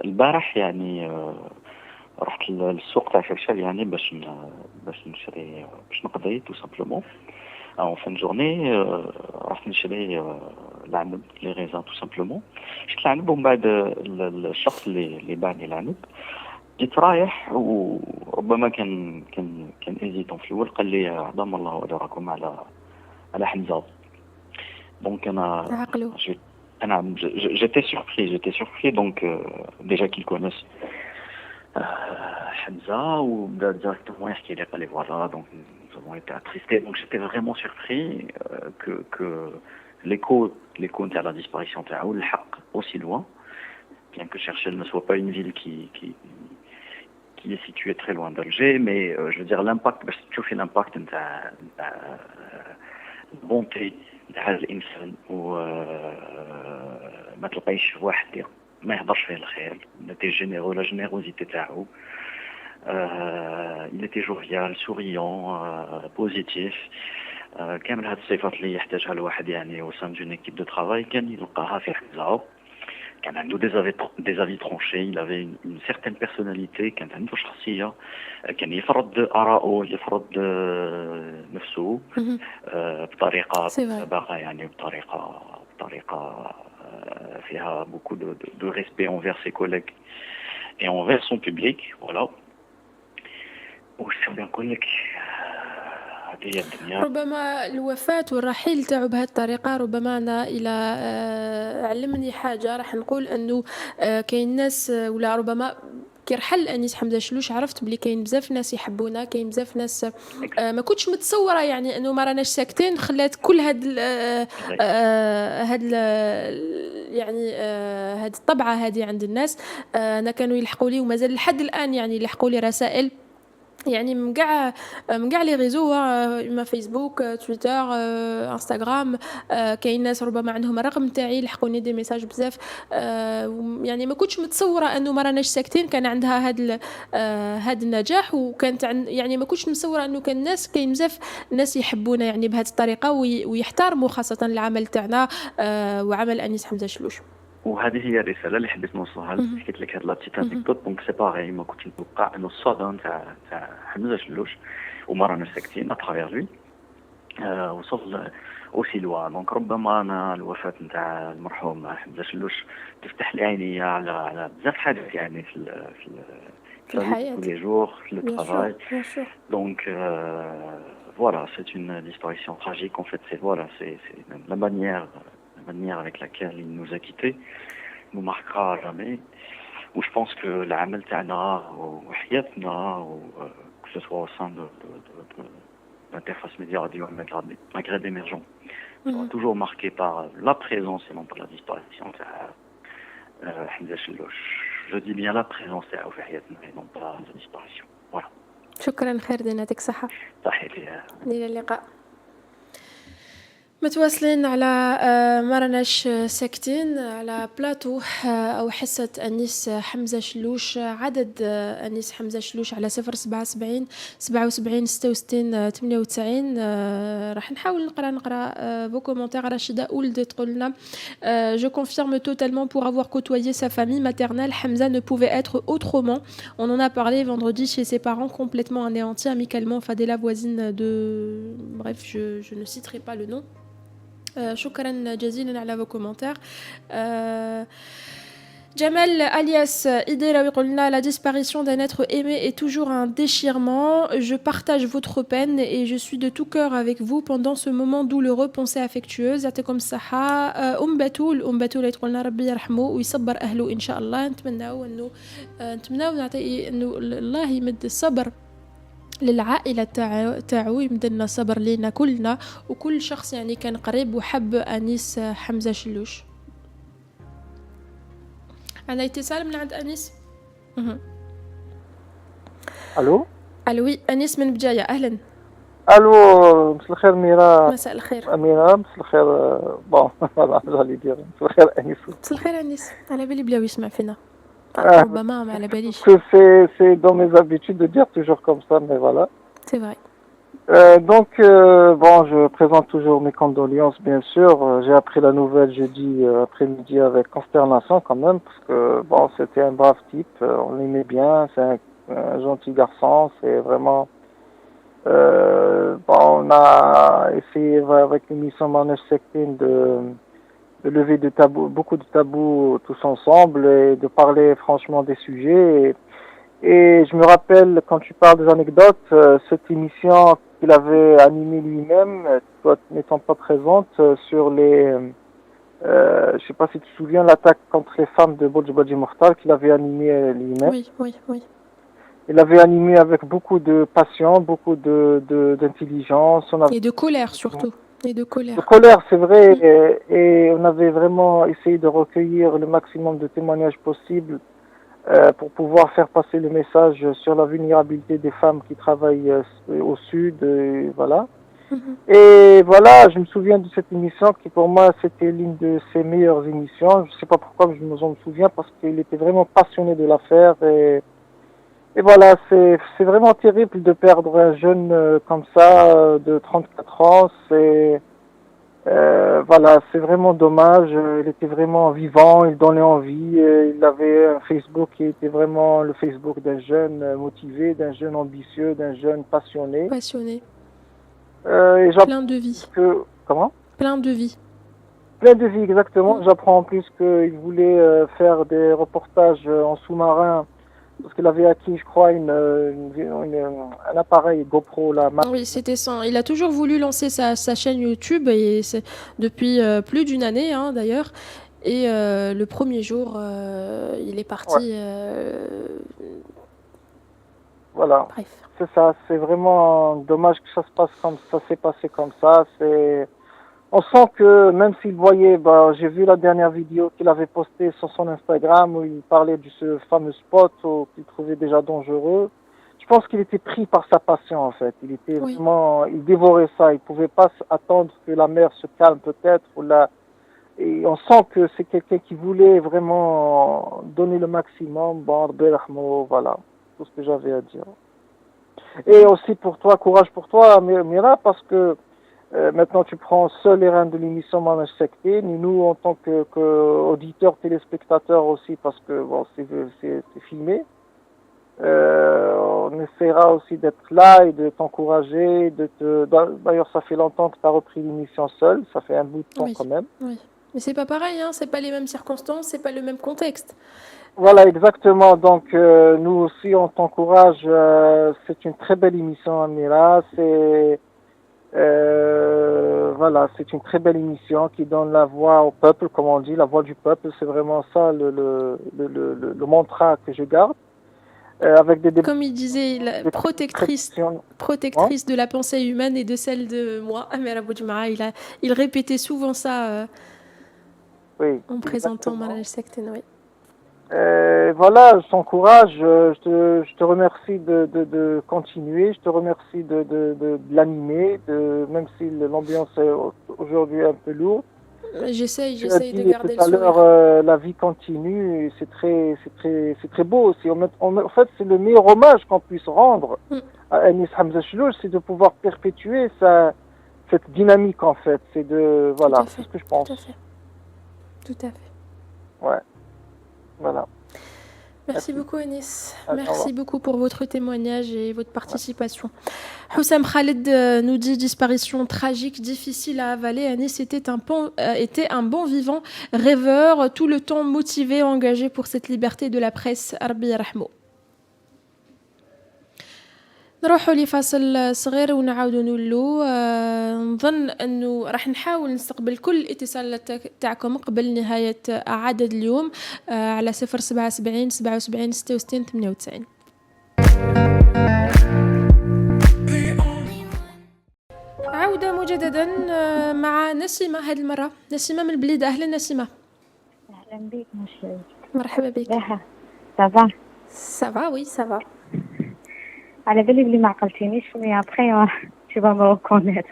البارح يعني رحت للسوق تاع شرشال يعني باش نشري باش نقضي tout simplement. En fin de journée, رحت نشري العنب لي غيزان tout simplement. شفت العنب ومن بعد الشخص اللي باع لي العنب جيت رايح وربما كان ايزيتون في الاول قال لي عظم الله اجركم على حمزة. دونك انا j'étais surpris donc déjà qu'ils connaissent Hamza ou directement يحكي لي قال لي voilà donc nous avons été attristés. donc j'étais vraiment surpris que l'écho de la disparition تاعو الحق aussi loin, bien que Cherchel ne soit pas une ville qui est située très loin d'Alger, mais je veux dire l'impact باش تشوفي l'impact نتاع البونتي تاع الانسان ما تلقايش واحد ما يهضرش فيه الخير. نتي جينيرو لا جينيروزيتي تاعو. il était jovial, souriant, positif. كامل هاد الصفات اللي يحتاجها الواحد يعني au sein d'une équipe de travail كان يلقاها في حمزة. كان عنده des avis tranchés, il avait une certaine personnalité, كانت عنده شخصية، كان يفرض آراءه، يفرض نفسه بطريقة باغة يعني بطريقة فيها beaucoup de respect envers ses collègues et envers son public. voilà. وش نقول لك هذه الدنيا. ربما الوفاة والرحيل تاعو بهذه الطريقة ربما أنا إلى علمني حاجة راح نقول أنه كاين ناس ولا ربما كي رحل أنيس حمزة شلوش عرفت بلي كاين بزاف ناس يحبونا، كاين بزاف ناس ما كنتش متصورة يعني أنه ما راناش ساكتين. خلات كل هاد يعني هاد الطبعة هذه عند الناس. أنا كانوا يلحقوا لي ومازال لحد الآن يعني يلحقوا لي رسائل يعني من كاع لي ريزو اما فيسبوك تويتر انستغرام. كاين ناس ربما عندهم الرقم تاعي لحقوني دي ميساج بزاف. يعني ما كنتش متصوره انه ما راناش ساكتين كان عندها هاد النجاح وكانت يعني ما كنتش متصوره انه كاين بزاف ناس يحبونا يعني بهذه الطريقه ويحترموا خاصه العمل تاعنا وعمل انيس حمزه شلوش. وهذه هي الرساله اللي حبيت نوصلها لك. حكيت لك هاد لا بتيت انيكدوت دونك سي باغي ما كنتش نتوقع انه الصدى تاع حمزه شلوش وما رانا ساكتين اترافيغ لوي وصل اوسي لوا. دونك ربما انا الوفاه نتاع المرحوم حمزه شلوش تفتح لي عيني على بزاف حاجات يعني في الحياه كل جور في الترافاي. دونك voilà, c'est une disparition tragique en fait. C'est la manière avec laquelle il nous a quittés nous marquera à jamais. Où je pense que l'عمل تاعنا وحياتنا que ce soit au sein de l'interface média radio Maghreb émergent sera toujours marqué par la présence et non pas la disparition de Hamza Chlouch. Je dis bien la présence تاعو في حياتنا et non pas la disparition. Voilà. شكرا خير يعطيك الصحة. تحياتي. إلى اللقاء. متواصلين على ما راناش ساكتين على بلاتو أو حصة أنيس حمزة شلوش. عدد أنيس حمزة شلوش على 077 77 66 98. راح نحاول نقرأ vos commentaires. رشيدة أولد تقول لنا Je confirme totalement pour avoir côtoyé sa famille maternelle, Hamza ne pouvait être autrement. On en a parlé vendredi chez ses parents, complètement anéantis amicalement. Fadela, voisine de... Bref, je ne citerai pas le nom. شكرا جزيلا على vos commentaires. Jamal alias Idela يقولنا la disparition d'un être aimé est toujours un déchirement. Je partage votre peine et je suis de tout cœur avec vous pendant ce moment douloureux. Pensée affectueuse. يعطيكم الصحة. بتول يقولنا ربي يرحمه ويصبر أهله إن شاء الله. نتمناو نعطي إنه الله يمد الصبر للعائلة تاعو يمدلنا صبر لينا كلنا وكل شخص يعني كان قريب وحب أنيس حمزة شلوش. أنا اتصال من عند أنيس. ألو أنيس من بجاية. أهلا. ألو مساء الخير ميرا. مساء الخير أميرة. مساء الخير بون جالي دير مساء الخير أنيس. مساء الخير أنيس. على بالي بلاو يسمع فينا. ربما ما على باليش. C'est dans mes habitudes de dire toujours comme ça, mais voilà. C'est vrai. Donc, bon, je présente toujours mes condoléances, bien sûr. J'ai appris la nouvelle jeudi après-midi avec consternation quand même, parce que, bon, c'était un brave type, on l'aimait bien, c'est un gentil garçon, c'est vraiment... bon, on a essayé avec l'émission Manège Sectine de lever beaucoup de tabous tous ensemble et de parler franchement des sujets. Et je me rappelle, quand tu parles des anecdotes, cette émission qu'il avait animée lui-même, toi n'étant pas présente, sur les... je sais pas si tu te souviens, l'attaque contre les femmes de Bodj Mokhtar qu'il avait animée lui-même. Oui. Il avait animé avec beaucoup de passion, beaucoup d'intelligence. Et de colère surtout. De colère, c'est vrai, et on avait vraiment essayé de recueillir le maximum de témoignages possibles pour pouvoir faire passer le message sur la vulnérabilité des femmes qui travaillent au sud, et voilà. Et voilà, je me souviens de cette émission qui pour moi c'était l'une de ses meilleures émissions. Je ne sais pas pourquoi je me souviens parce qu'il était vraiment passionné de l'affaire et voilà, c'est vraiment terrible de perdre un jeune comme ça, de 34 ans. Voilà, c'est vraiment dommage. Il était vraiment vivant, il donnait envie. Il avait un Facebook qui était vraiment le Facebook d'un jeune motivé, d'un jeune ambitieux, d'un jeune passionné. Plein de vie. Comment ? Plein de vie. Plein de vie, exactement. J'apprends en plus qu'il voulait faire des reportages en sous-marin. Parce qu'il avait acquis, je crois, un appareil GoPro là. Oui, c'était ça. Il a toujours voulu lancer sa chaîne YouTube et c'est depuis plus d'une année d'ailleurs. Et le premier jour, il est parti. Voilà. Bref. C'est ça. C'est vraiment dommage que ça se passe comme ça. S'est passé comme ça. On sent que même s'il voyait, j'ai vu la dernière vidéo qu'il avait postée sur son Instagram où il parlait de ce fameux spot qu'il trouvait déjà dangereux. Je je pense qu'il était pris par sa passion en fait. Il était vraiment, il dévorait ça. Il pouvait pas attendre que la mère se calme peut-être et on sent que c'est quelqu'un qui voulait vraiment donner le maximum. Bon, voilà, tout ce que j'avais à dire. Et aussi pour toi, courage pour toi, Mira, parce que maintenant tu prends seul les rênes de l'émission Manage Secté. Nous, en tant que auditeurs, téléspectateurs aussi, parce que bon, c'est filmé. On essaiera aussi d'être là et de t'encourager. D'ailleurs, ça fait longtemps que tu as repris l'émission seul. Ça fait un bout de temps quand même. Oui. Mais c'est pas pareil, hein, c'est pas les mêmes circonstances, c'est pas le même contexte. Voilà, exactement. Donc, nous aussi, on t'encourage. C'est une très belle émission, Amira. Voilà, c'est une très belle émission qui donne la voix au peuple, comme on dit, la voix du peuple. C'est vraiment ça le mantra que je garde. Avec des comme il disait, la protectrice de la pensée humaine et de celle de moi, Amira Boudjma. Il répétait souvent ça. Oui, en présentant Manage Secté, oui. Voilà, je t'encourage, je te remercie de continuer, je te remercie de l'animer, même si l'ambiance est aujourd'hui un peu lourde. J'essaye de garder le sourire. Tout à l'heure, la vie continue, et c'est très beau aussi. En fait, c'est le meilleur hommage qu'on puisse rendre à Anis Hamza Chlouch, c'est de pouvoir perpétuer cette dynamique en fait. C'est c'est ce que je pense. Tout à fait. Ouais. Voilà. Merci beaucoup Anis. Merci beaucoup pour votre témoignage et votre participation. Houssam Khaled nous dit disparition tragique, difficile à avaler. Anis était un bon vivant, rêveur, tout le temps motivé, engagé pour cette liberté de la presse. Rabbi yarhamou. نروحوا لفاصل صغير ونعاودوا نولو. نظن انه راح نحاول نستقبل كل الاتصالات تاعكم قبل نهايه عدد اليوم على 077 77 66 98. عودة مجددا مع نسيمة هذه المرة. نسيمة من البليد. أهلا نسيمة. أهلا بك مشاهد. مرحبا بك. سافا سافا وي سافا. على بالي بلي ما عقلتينيش مي ابخي tu vas me reconnaître.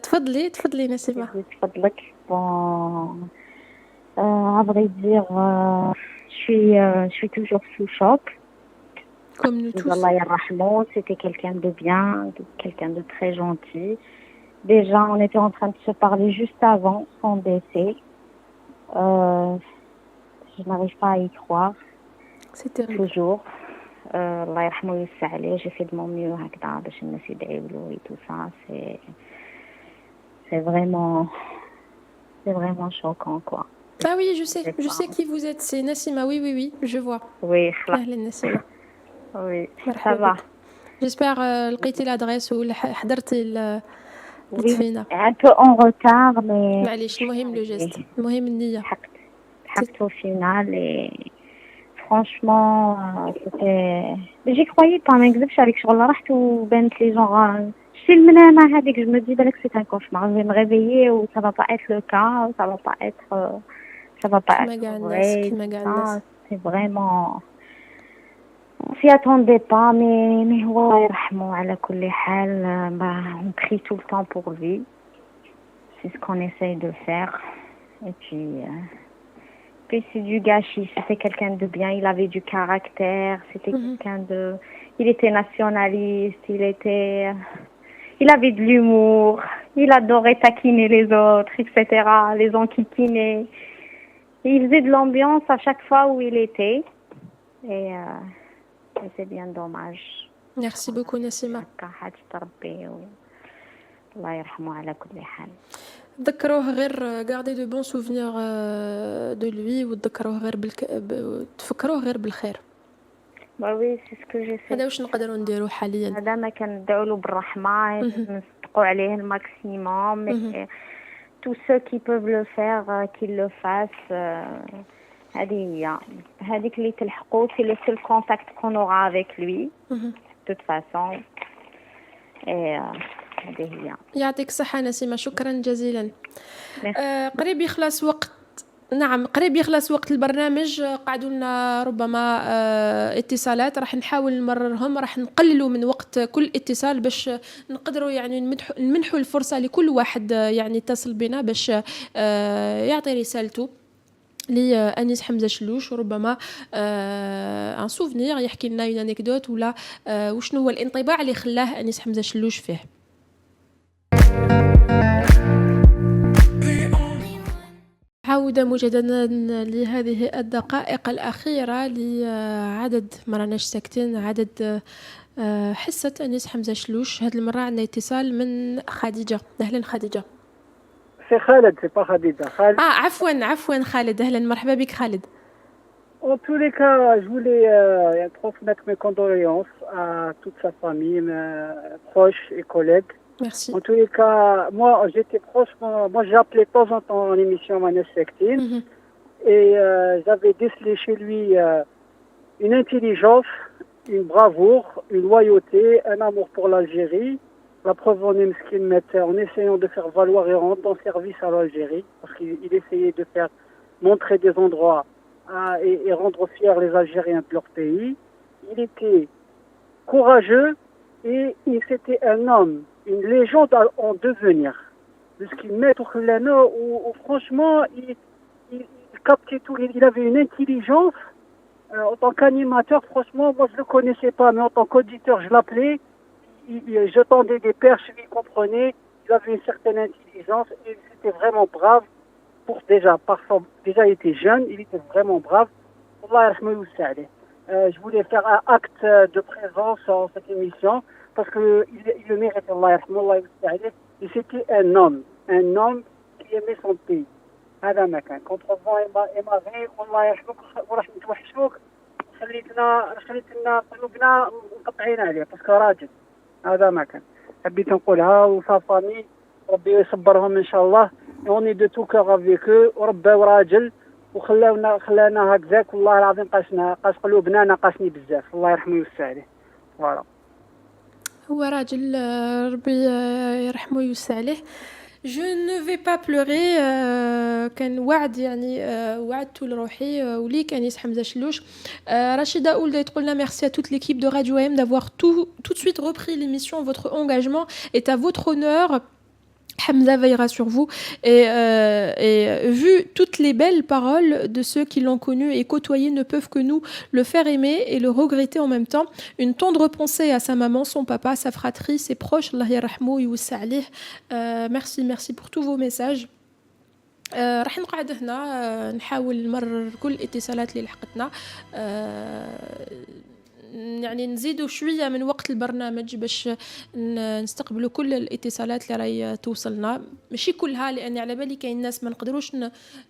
تفضلي نسيمة. تفضلك. Bon, à vrai dire, je suis toujours sous choc. Comme nous tous. Allah yarhamou, c'était quelqu'un de bien, quelqu'un de très gentil. Déjà, on était en train de se parler juste avant son décès. Je n'arrive pas à y croire. C'est terrible. Toujours. الله يرحمه ويوسع عليه. J'ai fait de mon mieux هكذا باش الناس يدعيو له et tout ça. C'est vraiment choquant quoi. Ah oui, je sais qui vous êtes. C'est Nassima. Oui, je vois. Oui, أهلا نسيمة. Oui, ça va. J'espère لقيتي l'adresse ولا حضرتي الدفينة. Un peu en retard mais معليش المهم le geste. المهم النية. لحقت au final et franchement c'était j'y croyais pas ما نكذبش عليك شغل رحت وبانت لي جونغ شتي المنامه هذيك je me dis بالك c'est un cauchemar je vais me réveiller ou ça va pas être le cas ça va pas être vrai c'est vraiment on s'y attendait pas mais هو الله يرحمه على كل حال on prie tout le temps pour lui c'est ce qu'on essaye de faire et puis c'est du gâchis, c'était quelqu'un de bien, il avait du caractère, c'était quelqu'un il était nationaliste, il avait de l'humour, il adorait taquiner les autres, etc., les enquiquiner. Et il faisait de l'ambiance à chaque fois où il était. Et c'est bien dommage. Merci beaucoup Nassima. الله يرحمه على كل حال. تذكروه غير garder de bons souvenirs de lui وتذكروه غير تفكروه غير بالخير. oui c'est ce que j'essaie. هذا واش نقدروا نديروا حاليا. هذا ما كندعوا له بالرحمه نصدقوا عليه الماكسيموم tous ceux qui peuvent le faire qu'ils le fassent. هذيك اللي تلحقوا c'est le seul contact qu'on aura avec lui de toute façon. Et يعطيك الصحة نسيمة. شكرا جزيلا. قريب يخلص وقت نعم قريب يخلص وقت البرنامج، قعدوا لنا ربما اتصالات راح نحاول نمررهم، راح نقللوا من وقت كل اتصال باش نقدروا يعني نمنحوا الفرصة لكل واحد يعني يتصل بنا باش يعطي رسالته لأنيس حمزة شلوش، وربما ان سوفنير يحكي لنا اون انيكدوت ولا وشنو هو الانطباع اللي خلاه أنيس حمزة شلوش فيه. عودة مجددا لهذه الدقائق الأخيرة لعدد مراناش ساكتين، عدد حصة أنيس حمزة شلوش. هذه المرة عندنا اتصال من خديجة. أهلا خديجة. سي خالد، سي با خديجة، خالد. عفوا خالد، أهلا مرحبا بك خالد. En tous les cas, je voulais transmettre mes condoléances à toute sa famille, mes proches et collègues. Merci. En tous les cas, moi j'étais proche, moi j'appelais de temps en temps en émission Manes Sektine et j'avais décelé chez lui une intelligence, une bravoure, une loyauté, un amour pour l'Algérie. La preuve en est ce qu'il mettait en essayant de faire valoir et rendre service à l'Algérie, parce qu'il essayait de faire montrer des endroits et rendre fiers les Algériens de leur pays. Il était courageux et c'était un homme, une légende en devenir. De ce qu'il met au Khulana, où franchement, il captait tout. Il avait une intelligence. En tant qu'animateur, franchement, moi je ne le connaissais pas, mais en tant qu'auditeur, je l'appelais. Je tendais des perches, il comprenait. Il avait une certaine intelligence et c'était vraiment brave. Déjà il était jeune, il était vraiment brave. Je voulais faire un acte de présence en cette émission parce qu'il le méritait. Et c'était un homme qui aimait son pays. هذا ما كان contre vent et marée. والله يرحمك وراح نتوحشوك. خليتنا قلوبنا مقطعين عليه باسكو راجل. هذا ما كان حبيت نقولها. وصا فامي ربي يصبرهم ان شاء الله. On est de tout cœur avec eux. وربا وراجل خلانا هكذاك. والله العظيم قاس قلوبنا ناقصني بزاف. الله يرحمه ويوسع عليه. فوالا هو راجل ربي يرحمه ويوسع عليه. Je ne vais pas pleurer. كان وعد يعني وعدت لروحي وليك أنيس حمزة شلوش. Rachida Ould تقول لنا merci à toute l'équipe de Radio M d'avoir tout de suite repris l'émission. Votre engagement est à votre honneur. Hamza veillera sur vous et vu toutes les belles paroles de ceux qui l'ont connu et côtoyé ne peuvent que nous le faire aimer et le regretter en même temps. Une tendre pensée à sa maman, son papa, sa fratrie, ses proches. Allah yarhamou yuwassa alayh. Merci pour tous vos messages. راح نقعد هنا نحاول نمرر كل الاتصالات اللي لحقتنا. يعني نزيدوا شويه من وقت البرنامج باش نستقبلوا كل الاتصالات اللي راهي توصلنا، ماشي كلها لان على بالي كاين ناس ما نقدروش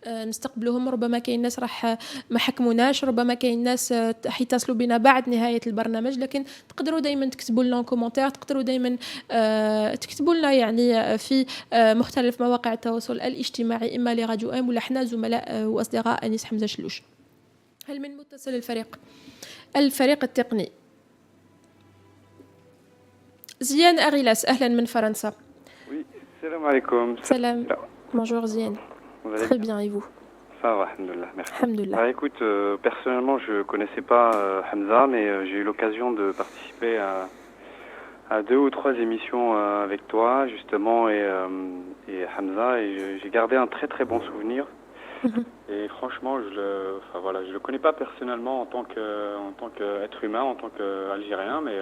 نستقبلوهم. ربما كاين ناس راح ما حكموناش، ربما كاين ناس حيتصلوا بنا بعد نهايه البرنامج، لكن تقدروا دائما تكتبوا لنا كومونتير، تقدروا دائما تكتبوا لنا يعني في مختلف مواقع التواصل الاجتماعي، اما لراديو ام ولا حنا زملاء واصدقاء أنيس حمزة شلوش. هل من متصل الفريق التقني؟ زيان أغيلاس، أهلا من فرنسا. Oui, salam alaikum. Salam. Bonjour Ziane. Très bien, et vous? Ça va, alhamdoulilah, merci. Alhamdoulilah. Bah, écoute, personnellement, je connaissais pas Hamza, mais j'ai eu l'occasion de participer à 2 ou 3 émissions avec toi, justement, et Hamza, et j'ai gardé un très très bon souvenir. Et franchement, je le connais pas personnellement en tant qu'être humain, en tant qu'Algérien, mais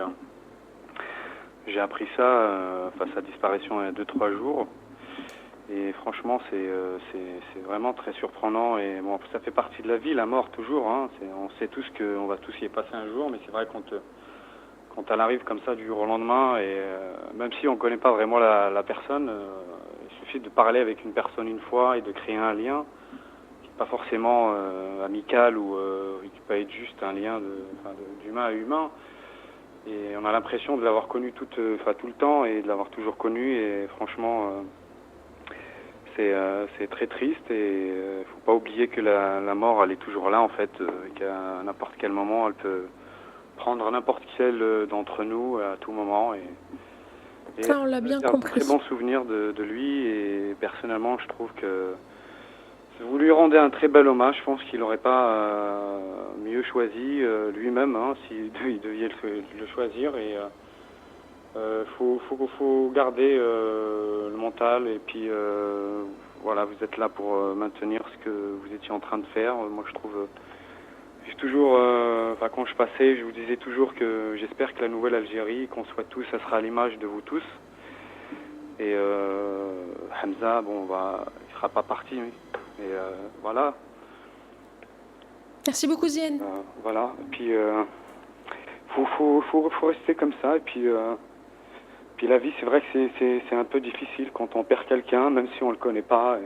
j'ai appris ça face à disparition il y a 2-3 jours. Et franchement, c'est vraiment très surprenant. Et bon, ça fait partie de la vie, la mort toujours. Hein. On sait tous qu'on va tous y passer un jour, mais c'est vrai quand elle arrive comme ça du jour au lendemain, et même si on connaît pas vraiment la personne, il suffit de parler avec une personne une fois et de créer un lien. Pas forcément amical ou qui peut être juste un lien d'humain à humain. Et on a l'impression de l'avoir connu tout le temps et de l'avoir toujours connu. Et franchement, c'est très triste. Et faut pas oublier que la mort, elle est toujours là en fait. Qu'à n'importe quel moment, elle peut prendre n'importe quel d'entre nous à tout moment. Et ça, on l'a bien compris. Un très bon souvenir de lui. Et personnellement, je trouve que vous lui rendez un très bel hommage. Je pense qu'il n'aurait pas mieux choisi lui-même, hein, s'il devait le choisir. Et faut garder le mental. Et puis voilà, vous êtes là pour maintenir ce que vous étiez en train de faire. Moi, je trouve, j'ai toujours, quand je passais, je vous disais toujours que j'espère que la nouvelle Algérie, qu'on soit tous, ça sera à l'image de vous tous. Et Hamza, bon, il sera pas parti, mais voilà. Merci beaucoup, Zienne. Voilà. Et puis faut rester comme ça. Et puis la vie, c'est vrai que c'est un peu difficile quand on perd quelqu'un, même si on le connaît pas.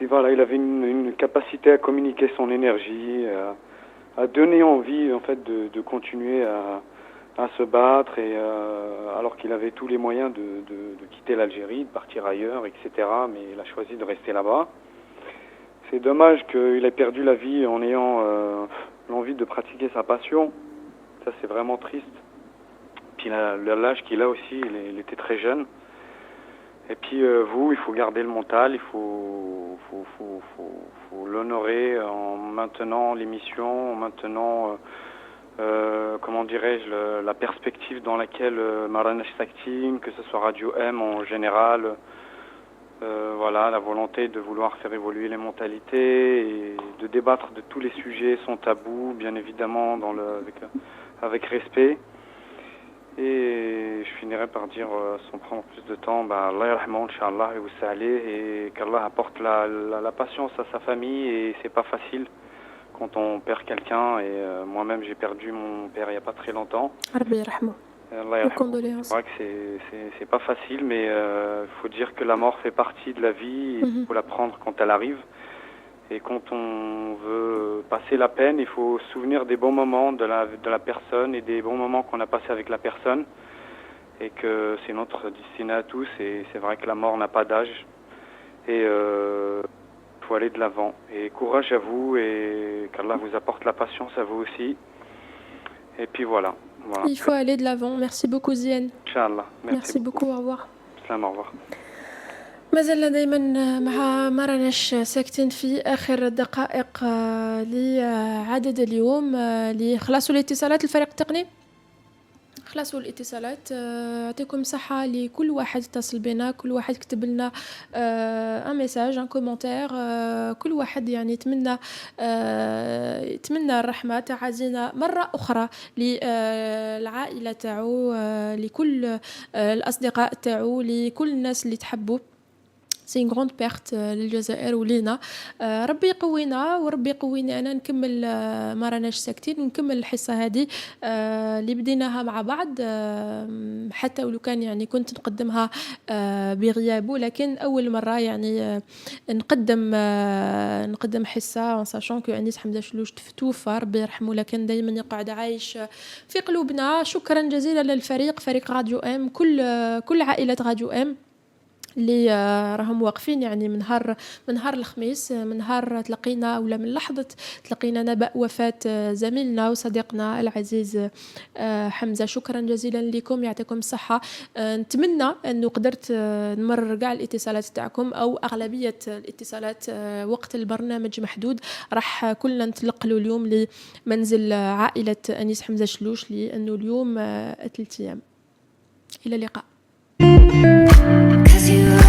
Et voilà, il avait une capacité à communiquer son énergie, à donner envie en fait de continuer à se battre, et alors qu'il avait tous les moyens de quitter l'Algérie, de partir ailleurs, etc. Mais il a choisi de rester là-bas. C'est dommage qu'il ait perdu la vie en ayant l'envie de pratiquer sa passion. Ça, c'est vraiment triste. Puis l'âge qu'il a aussi, il était très jeune. Et puis il faut garder le mental, il faut l'honorer en maintenant l'émission, en maintenant, comment dirais-je, la perspective dans laquelle Marranesh Saktin, que ce soit Radio M en général, voilà, la volonté de vouloir faire évoluer les mentalités et de débattre de tous les sujets sans tabou, bien évidemment, avec respect. Et je finirai par dire, sans prendre plus de temps, Allah yarhamou, Inch'Allah, et vous salez, et qu'Allah apporte la patience à sa famille, et c'est pas facile quand on perd quelqu'un, et moi-même j'ai perdu mon père il y a pas très longtemps. Rabbi yarhamou. C'est vrai que c'est pas facile, mais faut dire que la mort fait partie de la vie, il faut la prendre quand elle arrive. Et quand on veut passer la peine, il faut se souvenir des bons moments de la personne et des bons moments qu'on a passés avec la personne. Et que c'est notre destinée à tous. Et c'est vrai que la mort n'a pas d'âge. Et il faut aller de l'avant. Et courage à vous, et qu'Allah vous apporte la patience à vous aussi. Et puis voilà. Il faut aller de l'avant. Merci beaucoup, Zienne. Inch'Allah. Merci beaucoup. Au revoir. Salam, au revoir. ما زلنا دائما مع مرناش ساكتين في آخر دقائق لعدد اليوم لخلاصوا الاتصالات. الفريق التقني خلاصوا الاتصالات. يعطيكم صحة لكل واحد اتصل بنا، كل واحد كتب لنا ان ميساج ان كومونتير، كل واحد يعني يتمنى الرحمة. تعازينا مرة أخرى للعائلة تاعو، لكل الأصدقاء تاعو، لكل الناس اللي تحبوا. سي غروند بيرت للجزائر ولينا. ربي يقوينا وربي يقويني انا نكمل ما راناش ساكتين، ونكمل الحصه هذه اللي بديناها مع بعض، حتى ولو كان يعني كنت نقدمها بغيابه، لكن اول مره يعني نقدم حصه ان ساشون كو انيس حمزه شلوش توفى ربي يرحمه، لكن دائما يقعد عايش في قلوبنا. شكرا جزيلا للفريق، فريق راديو ام، كل عائله راديو ام اللي راهم واقفين يعني من نهار الخميس، من نهار تلقينا ولا من لحظة تلقينا نبأ وفاة زميلنا وصديقنا العزيز حمزة. شكرا جزيلا لكم، يعطيكم الصحة. نتمنى أنه قدرت نمرر كاع الاتصالات تاعكم أو أغلبية الاتصالات. وقت البرنامج محدود، راح كلنا نتلقلوا اليوم لمنزل عائلة أنيس حمزة شلوش، لأنه اليوم 3 أيام. إلى اللقاء. 'Cause you